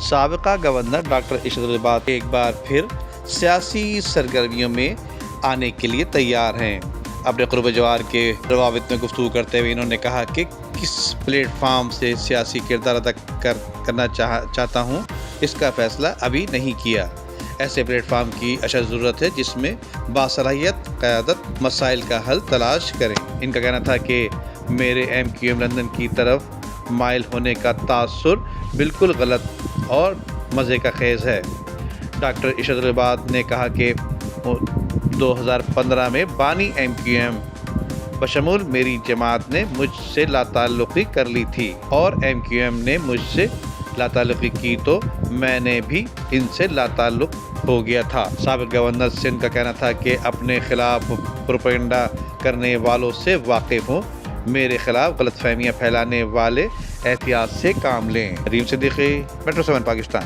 سابقہ governor doctor Arshad العباد ایک بار پھر سیاسی سرگرمیوں میں آنے کے لیے تیار ہیں۔ اپنے قرب جوار کے روابط میں گفتگو کرتے ہوئے انہوں نے کہا کہ کس پلیٹ فارم سے سیاسی کردار ادا کرنا چاہتا ہوں اس کا فیصلہ ابھی نہیں کیا۔ ایسے پلیٹ فارم کی اشد ضرورت ہے جس میں باصلاحیت قیادت مسائل کا حل تلاش کریں۔ ان کا کہنا تھا کہ میرے MQM لندن کی طرف مائل ہونے کا تاثر بالکل غلط اور مزے کا خیز ہے۔ ڈاکٹر ارشد العباد نے کہا کہ 2015 میں بانی MQM بشمول میری جماعت نے مجھ سے لا تعلقی کر لی تھی اور MQM نے مجھ سے لا تعلقی کی تو میں نے بھی ان سے لا تعلق ہو گیا تھا۔ سابق گورنر سندھ کا کہنا تھا کہ اپنے خلاف پروپیگنڈا کرنے والوں سے واقف ہوں، میرے خلاف غلط فہمیاں پھیلانے والے احتیاط سے کام لیں۔ ریم صدیقی، میٹرو 7 پاکستان۔